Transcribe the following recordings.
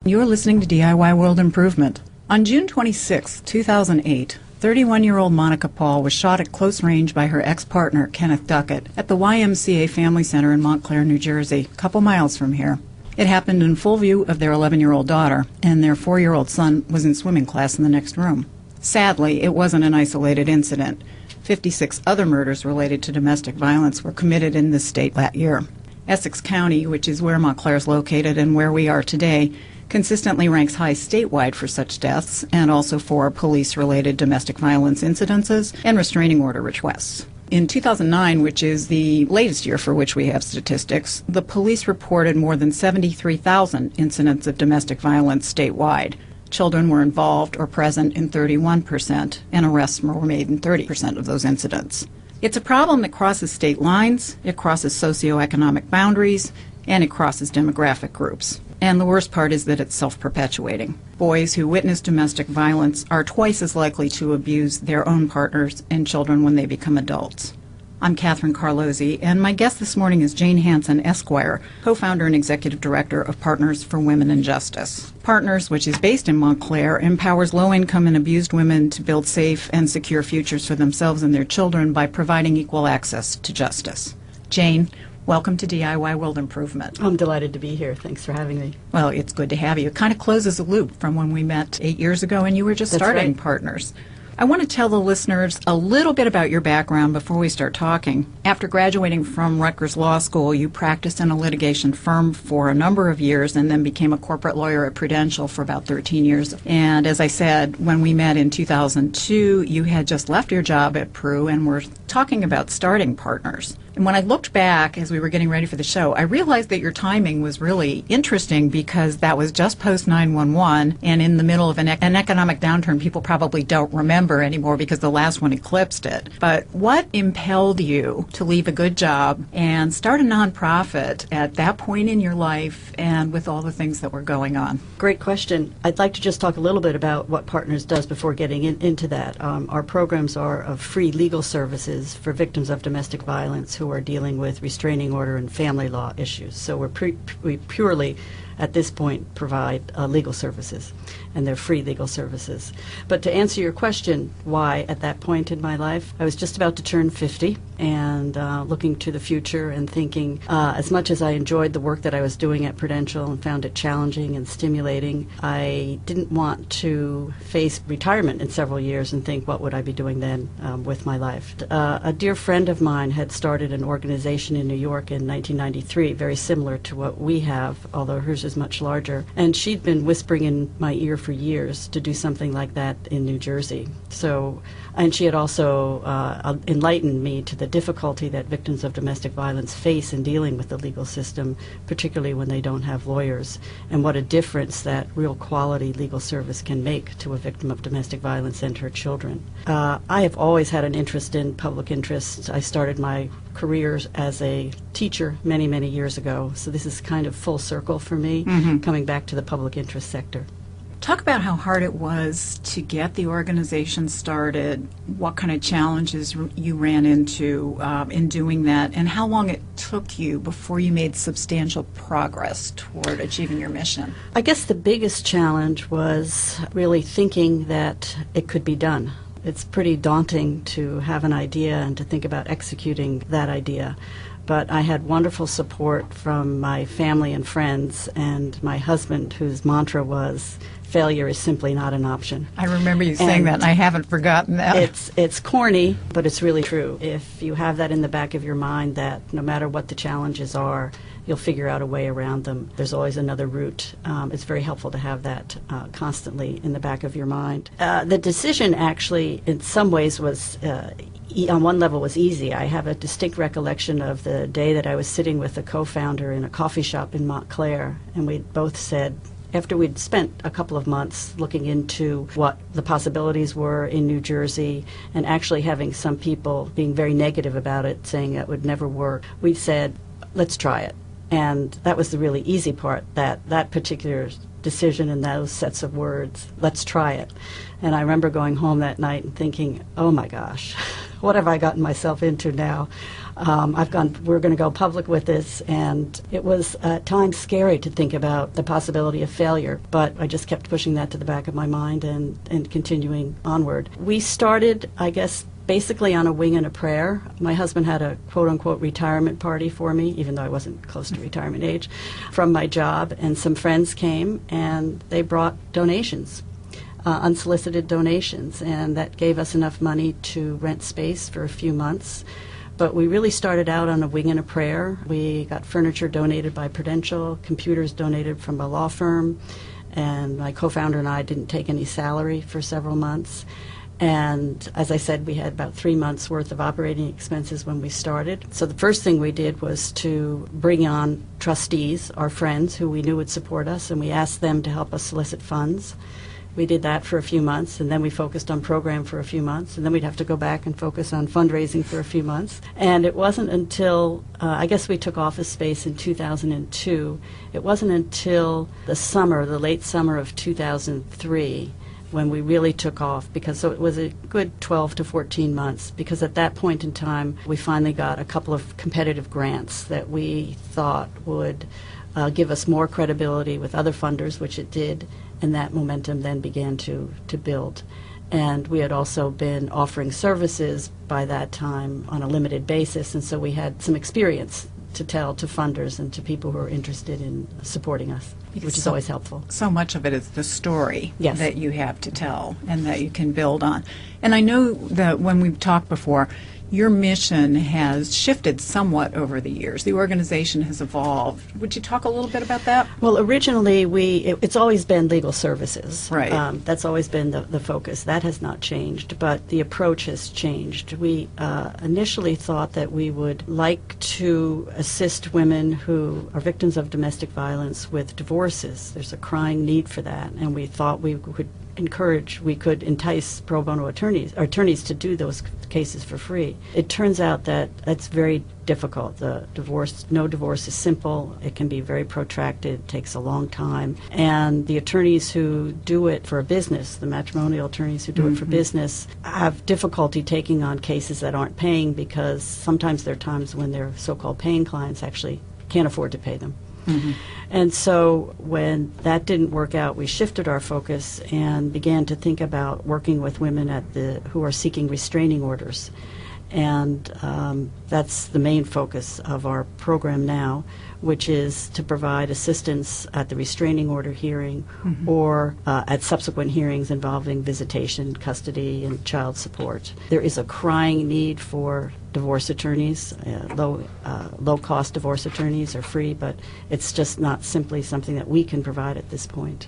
You're listening to DIY World Improvement. On June 26, 2008, 31-year-old Monica Paul was shot at close range by her ex-partner, Kenneth Duckett, at the YMCA Family Center in Montclair, New Jersey, a couple miles from here. It happened in full view of their 11-year-old daughter, and their 4-year-old son was in swimming class in the next room. Sadly, it wasn't an isolated incident. 56 other murders related to domestic violence were committed in this state that year. Essex County, which is where Montclair is located and where we are today, consistently ranks high statewide for such deaths and also for police-related domestic violence incidences and restraining order requests. In 2009, which is the latest year for which we have statistics, the police reported more than 73,000 incidents of domestic violence statewide. Children were involved or present in 31%, and arrests were made in 30% of those incidents. It's a problem that crosses state lines, it crosses socioeconomic boundaries, and it crosses demographic groups. And the worst part is that it's self-perpetuating. Boys who witness domestic violence are twice as likely to abuse their own partners and children when they become adults. I'm Catherine Carlozzi, and my guest this morning is Jane Hanson, Esquire, co-founder and executive director of Partners for Women in Justice. Partners, which is based in Montclair, empowers low-income and abused women to build safe and secure futures for themselves and their children by providing equal access to justice. Jane, welcome to DIY World Improvement. I'm delighted to be here. Thanks for having me. Well, it's good to have you. It kind of closes a loop from when we met 8 years ago and you were just starting Partners. I want to tell the listeners a little bit about your background before we start talking. After graduating from Rutgers Law School, you practiced in a litigation firm for a number of years and then became a corporate lawyer at Prudential for about 13 years. And as I said, when we met in 2002, you had just left your job at Pru and were talking about starting Partners. And when I looked back as we were getting ready for the show, I realized that your timing was really interesting because that was just post 9/11 and in the middle of an economic downturn people probably don't remember anymore because the last one eclipsed it. But what impelled you to leave a good job and start a nonprofit at that point in your life and with all the things that were going on? Great question. I'd like to just talk a little bit about what Partners does before getting into that. Our programs are of free legal services for victims of domestic violence who are dealing with restraining order and family law issues. So we purely, at this point, provide legal services, and they're free legal services. But to answer your question, why at that point in my life, I was just about to turn 50 and looking to the future and thinking, as much as I enjoyed the work that I was doing at Prudential and found it challenging and stimulating, I didn't want to face retirement in several years and think, what would I be doing then with my life? A dear friend of mine had started an organization in New York in 1993, very similar to what we have, although hers is much larger. And she'd been whispering in my ear for years to do something like that in New Jersey. And she had also enlightened me to the difficulty that victims of domestic violence face in dealing with the legal system, particularly when they don't have lawyers, and what a difference that real quality legal service can make to a victim of domestic violence and her children. I have always had an interest in public interest. I started my career as a teacher many, many years ago, so this is kind of full circle for me, coming back to the public interest sector. Talk about how hard it was to get the organization started, what kind of challenges you ran into in doing that, and how long it took you before you made substantial progress toward achieving your mission. I guess the biggest challenge was really thinking that it could be done. It's pretty daunting to have an idea and to think about executing that idea. But I had wonderful support from my family and friends and my husband, whose mantra was, failure is simply not an option. I remember you saying that, and I haven't forgotten that. It's corny, but it's really true. If you have that in the back of your mind, that no matter what the challenges are, you'll figure out a way around them. There's always another route. It's very helpful to have that constantly in the back of your mind. The decision actually, in some ways, was on one level was easy. I have a distinct recollection of the day that I was sitting with a co-founder in a coffee shop in Montclair, and we both said, after we'd spent a couple of months looking into what the possibilities were in New Jersey and actually having some people being very negative about it, saying it would never work, we said, let's try it. And that was the really easy part, that particular decision in those sets of words, let's try it. And I remember going home that night and thinking, oh my gosh, what have I gotten myself into now? We're going to go public with this, and it was at times scary to think about the possibility of failure, but I just kept pushing that to the back of my mind and continuing onward. We started, I guess, basically on a wing and a prayer. My husband had a quote-unquote retirement party for me, even though I wasn't close to retirement age, from my job, and some friends came, and they brought donations. Unsolicited donations, and that gave us enough money to rent space for a few months. But we really started out on a wing and a prayer. We got furniture donated by Prudential, computers donated from a law firm, and my co-founder and I didn't take any salary for several months. And as I said, we had about 3 months' worth of operating expenses when we started. So the first thing we did was to bring on trustees, our friends who we knew would support us, and we asked them to help us solicit funds. We did that for a few months, and then we focused on program for a few months, and then we'd have to go back and focus on fundraising for a few months. And it wasn't until, I guess we took office space in 2002, it wasn't until the late summer of 2003, when we really took off, because so it was a good 12 to 14 months, because at that point in time, we finally got a couple of competitive grants that we thought would give us more credibility with other funders, which it did, and that momentum then began to build. And we had also been offering services by that time on a limited basis, and so we had some experience to tell to funders and to people who are interested in supporting us, which is always helpful. So much of it is the story Yes. that you have to tell and that you can build on. And I know that when we've talked before, your mission has shifted somewhat over the years. The organization has evolved. Would you talk a little bit about that? Well, originally, it's always been legal services. Right. That's always been the focus. That has not changed, but the approach has changed. We initially thought that we would like to assist women who are victims of domestic violence with divorces. There's a crying need for that, and we thought we could entice pro bono attorneys to do those cases for free. It turns out that it's very difficult. No divorce is simple. It can be very protracted. It takes a long time. And the attorneys who do it for a business, the matrimonial attorneys who do it for business, have difficulty taking on cases that aren't paying, because sometimes there are times when their so-called paying clients actually can't afford to pay them. And so when that didn't work out, we shifted our focus and began to think about working with women who are seeking restraining orders. And that's the main focus of our program now, which is to provide assistance at the restraining order hearing or at subsequent hearings involving visitation, custody, and child support. There is a crying need for divorce attorneys. Low-cost divorce attorneys are free, but it's just not simply something that we can provide at this point.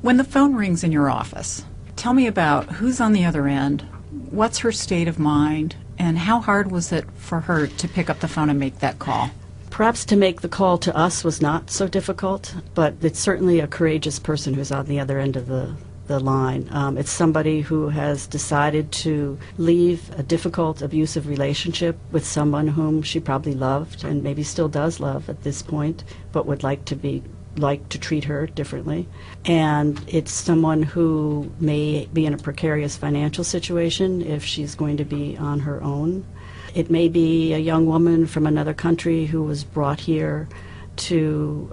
When the phone rings in your office, tell me about who's on the other end, what's her state of mind, and how hard was it for her to pick up the phone and make that call? Perhaps to make the call to us was not so difficult, but it's certainly a courageous person who's on the other end of the line. It's somebody who has decided to leave a difficult, abusive relationship with someone whom she probably loved and maybe still does love at this point, but would like to treat her differently. And it's someone who may be in a precarious financial situation if she's going to be on her own. It may be a young woman from another country who was brought here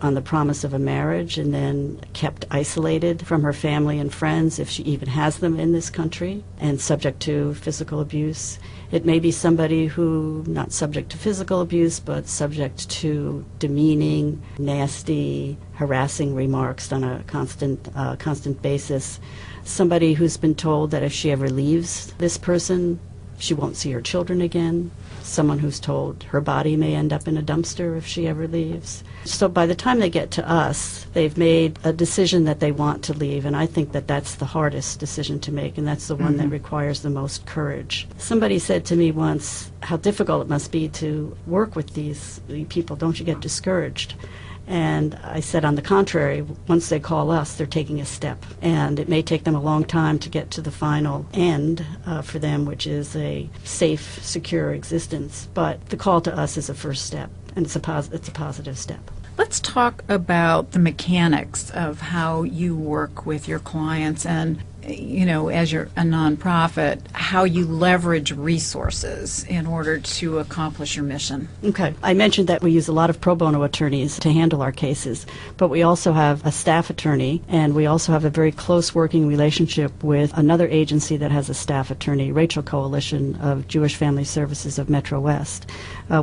on the promise of a marriage and then kept isolated from her family and friends, if she even has them in this country, and subject to physical abuse. It may be somebody who, not subject to physical abuse, but subject to demeaning, nasty, harassing remarks on a constant basis. Somebody who's been told that if she ever leaves this person, she won't see her children again. Someone who's told her body may end up in a dumpster if she ever leaves. So by the time they get to us, they've made a decision that they want to leave, and I think that that's the hardest decision to make, and that's the one that requires the most courage. Somebody said to me once how difficult it must be to work with these people. Don't you get discouraged? And I said, on the contrary, once they call us, they're taking a step. And it may take them a long time to get to the final end for them, which is a safe, secure existence. But the call to us is a first step, and it's a positive step. Let's talk about the mechanics of how you work with your clients and, as you're a nonprofit, how you leverage resources in order to accomplish your mission. Okay. I mentioned that we use a lot of pro bono attorneys to handle our cases, but we also have a staff attorney, and we also have a very close working relationship with another agency that has a staff attorney, Rachel Coalition of Jewish Family Services of Metro West.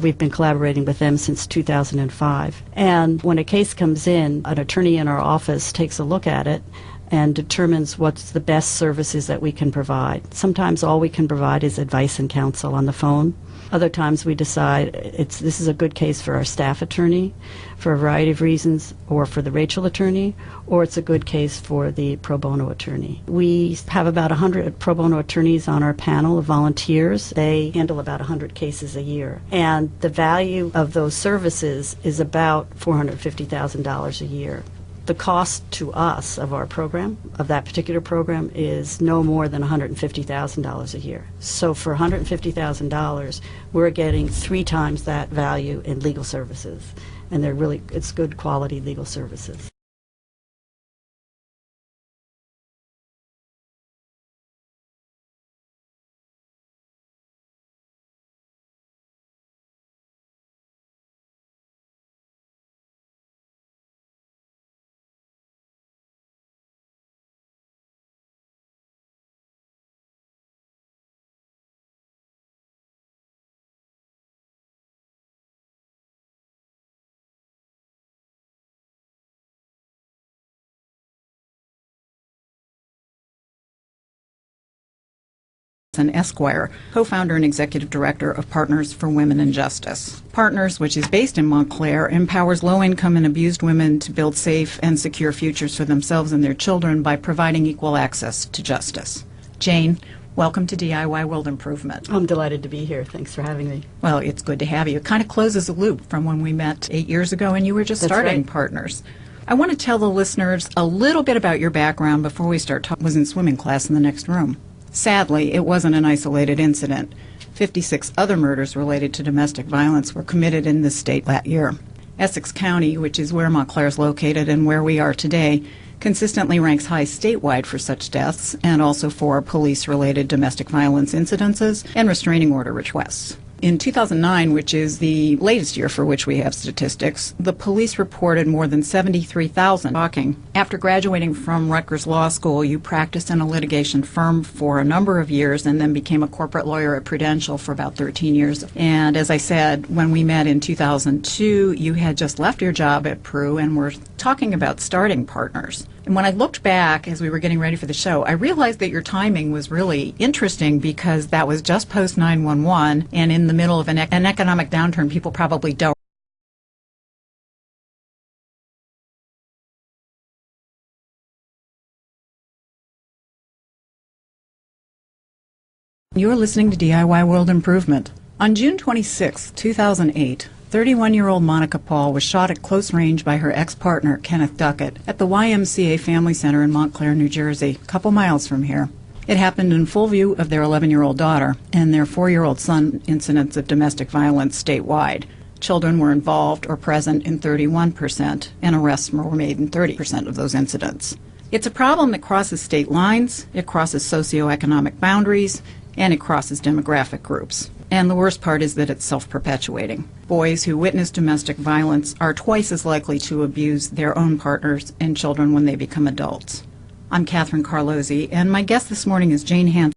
We've been collaborating with them since 2005. And when a case comes in, an attorney in our office takes a look at it and determines what's the best services that we can provide. Sometimes all we can provide is advice and counsel on the phone. Other times we decide this is a good case for our staff attorney for a variety of reasons, or for the Rachel attorney, or it's a good case for the pro bono attorney. We have about 100 pro bono attorneys on our panel of volunteers. They handle about 100 cases a year. And the value of those services is about $450,000 a year. The cost to us of our program, of that particular program, is no more than $150,000 a year. So for $150,000, we're getting 3 times that value in legal services. And it's good quality legal services. Esquire, co-founder and executive director of Partners for Women in Justice. Partners, which is based in Montclair, empowers low-income and abused women to build safe and secure futures for themselves and their children by providing equal access to justice. Jane, welcome to DIY World Improvement. I'm delighted to be here. Thanks for having me. Well, it's good to have you. It kind of closes a loop from when we met 8 years ago and you were just starting right. Partners. I want to tell the listeners a little bit about your background before we start talking. I was in swimming class in the next room. Sadly, it wasn't an isolated incident. 56 other murders related to domestic violence were committed in this state that year. Essex County, which is where Montclair is located and where we are today, consistently ranks high statewide for such deaths and also for police-related domestic violence incidences and restraining order requests. In 2009, which is the latest year for which we have statistics, the police reported more than 73,000 stalking. After graduating from Rutgers Law School, you practiced in a litigation firm for a number of years and then became a corporate lawyer at Prudential for about 13 years. And as I said, when we met in 2002, you had just left your job at Pru and were talking about starting Partners. And when I looked back as we were getting ready for the show, I realized that your timing was really interesting because that was just post 9/11 and in the middle of an economic downturn. People probably don't. You're listening to DIY World Improvement. On June 26, 2008, 31-year-old Monica Paul was shot at close range by her ex-partner, Kenneth Duckett, at the YMCA Family Center in Montclair, New Jersey, a couple miles from here. It happened in full view of their 11-year-old daughter and their 4-year-old son. Incidents of domestic violence statewide. Children were involved or present in 31%, and arrests were made in 30% of those incidents. It's a problem that crosses state lines, it crosses socioeconomic boundaries, and it crosses demographic groups. And the worst part is that it's self-perpetuating. Boys who witness domestic violence are twice as likely to abuse their own partners and children when they become adults. I'm Catherine Carlozzi, and my guest this morning is Jane Hanson.